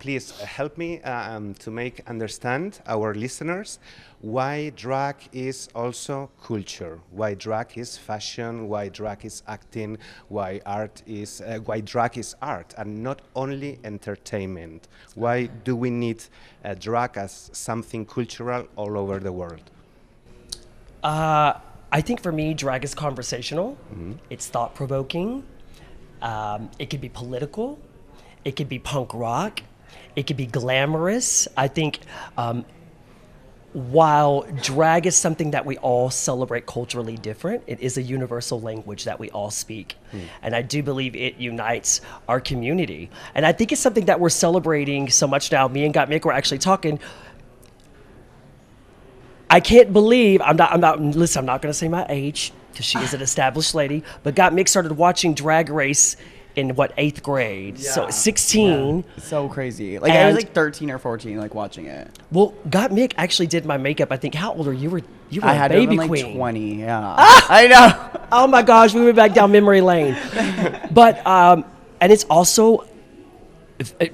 Please help me to make understand our listeners why drag is also culture, why drag is fashion, why drag is acting, why drag is art and not only entertainment. Why do we need drag as something cultural all over the world? I think for me, drag is conversational. It's thought provoking. It could be political. It could be punk rock. It could be glamorous. I think while drag is something that we all celebrate culturally different, it is a universal language that we all speak. And I do believe it unites our community. And I think it's something that we're celebrating so much now. Me and Gottmik were actually talking. I can't believe, listen, I'm not going to say my age because she is an established lady, but Gottmik started watching Drag Race in what, 8th grade? Yeah. So 16. Yeah. So crazy. Like I was like 13 or 14, like watching it. Well, Gottmik actually did my makeup. I think, how old are you? You were I a had baby to have been, like, queen. 20, yeah. I know. Oh my gosh, we went back down memory lane. But, and it's also,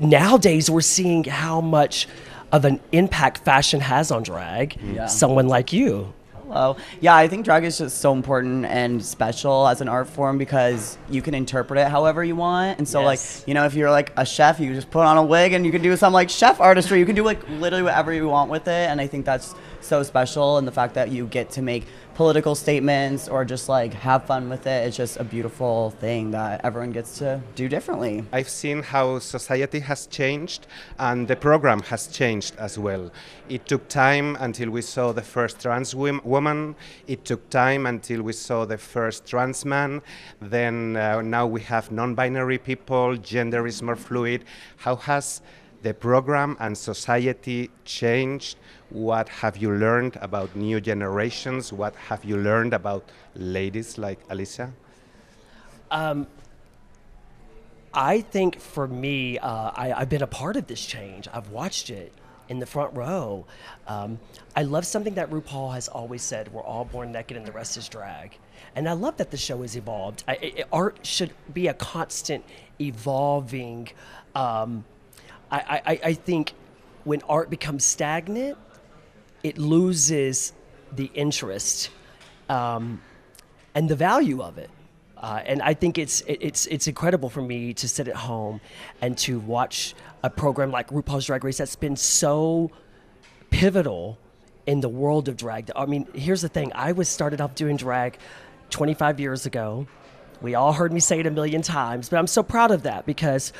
nowadays we're seeing how much of an impact fashion has on drag. Yeah. Someone like you. Hello. Yeah, I think drag is just so important and special as an art form because you can interpret it however you want. And so, Yes. like, you know, if you're like a chef, you just put on a wig and you can do some like chef artistry. You can do like literally whatever you want with it. And I think that's so special. And the fact that you get to make political statements or just like have fun with it, it's just a beautiful thing that everyone gets to do differently. I've seen how society has changed and the program has changed as well. It took time until we saw the first trans woman. It took time until we saw the first trans man. Then now we have non-binary people, gender is more fluid. How has the program and society changed? What have you learned about new generations? What have you learned about ladies like Alyssa? I think for me, I've been a part of this change. I've watched it in the front row. I love something that RuPaul has always said, we're all born naked and the rest is drag. And I love that the show has evolved. Art should be a constant evolving. I think when art becomes stagnant, it loses the interest and the value of it. And I think it's incredible for me to sit at home and to watch a program like RuPaul's Drag Race that's been so pivotal in the world of drag. I mean, here's the thing. I was started off doing drag 25 years ago. We all heard me say it a million times, but I'm so proud of that because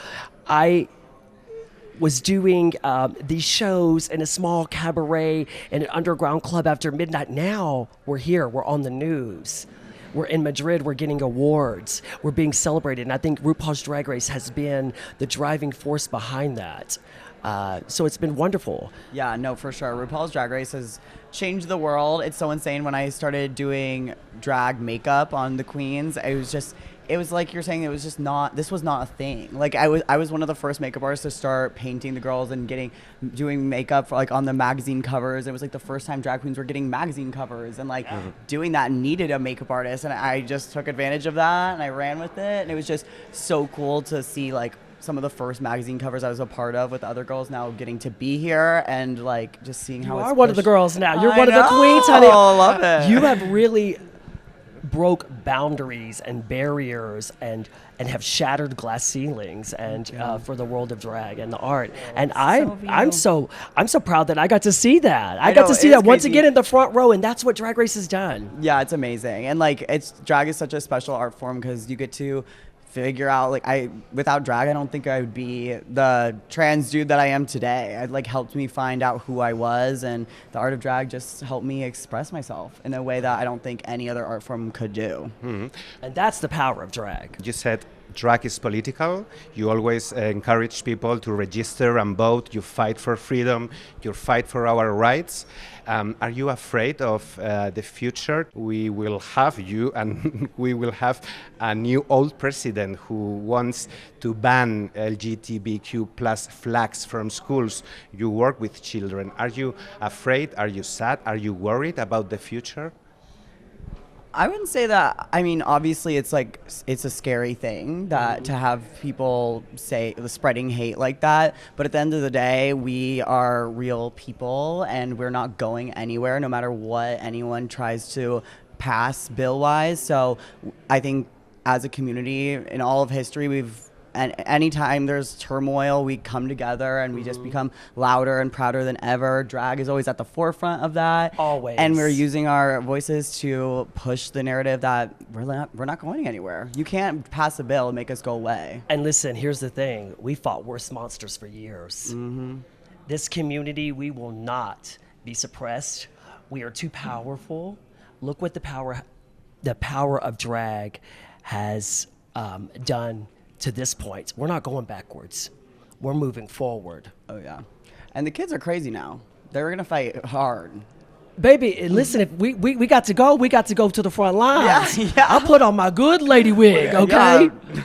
I was doing these shows in a small cabaret in an underground club after midnight. Now we're here, we're on the news. We're in Madrid, we're getting awards, we're being celebrated. And I think RuPaul's Drag Race has been the driving force behind that. So it's been wonderful. Yeah, no, for sure. RuPaul's Drag Race has changed the world. It's so insane. When I started doing drag makeup on the queens, it was like you're saying, this was not a thing. Like I was one of the first makeup artists to start painting the girls and doing makeup for, like, on the magazine covers. It was like the first time drag queens were getting magazine covers, and like doing that needed a makeup artist, and I just took advantage of that and I ran with it, and it was just so cool to see like some of the first magazine covers I was a part of with other girls now getting to be here and like just seeing how You it's are one of the pushed. girls now. You're I one of the know. queens, honey. I love it. You have really broke boundaries and barriers and have shattered glass ceilings and for the world of drag and the art. And I'm so proud that I got to see that. I got know, to see it's that once crazy. again in the front row, and that's what Drag Race has done. Yeah, it's amazing. And like drag is such a special art form because you get to figure out, like, without drag I don't think I would be the trans dude that I am today. It like helped me find out who I was, and the art of drag just helped me express myself in a way that I don't think any other art form could do. And that's the power of drag. You said drag is political. You always encourage people to register and vote. You fight for freedom. You fight for our rights. Are you afraid of the future? We will have you, and we will have a new old president who wants to ban LGBTQ plus flags from schools. You work with children. Are you afraid? Are you sad? Are you worried about the future? I wouldn't say that. I mean, obviously, it's like it's a scary thing that to have people say spreading hate like that. But at the end of the day, we are real people, and we're not going anywhere, no matter what anyone tries to pass bill wise. So I think as a community, in all of history, and anytime there's turmoil, we come together and we just become louder and prouder than ever. Drag is always at the forefront of that. Always. And we're using our voices to push the narrative that we're not going anywhere. You can't pass a bill and make us go away. And listen, here's the thing. We fought worse monsters for years. This community, we will not be suppressed. We are too powerful. Look what the power of drag has done to this point. We're not going backwards. We're moving forward. Oh, yeah. And the kids are crazy now. They're going to fight hard. Baby, listen, if we got to go to the front lines. Yeah. I'll put on my good lady wig, okay? Yeah.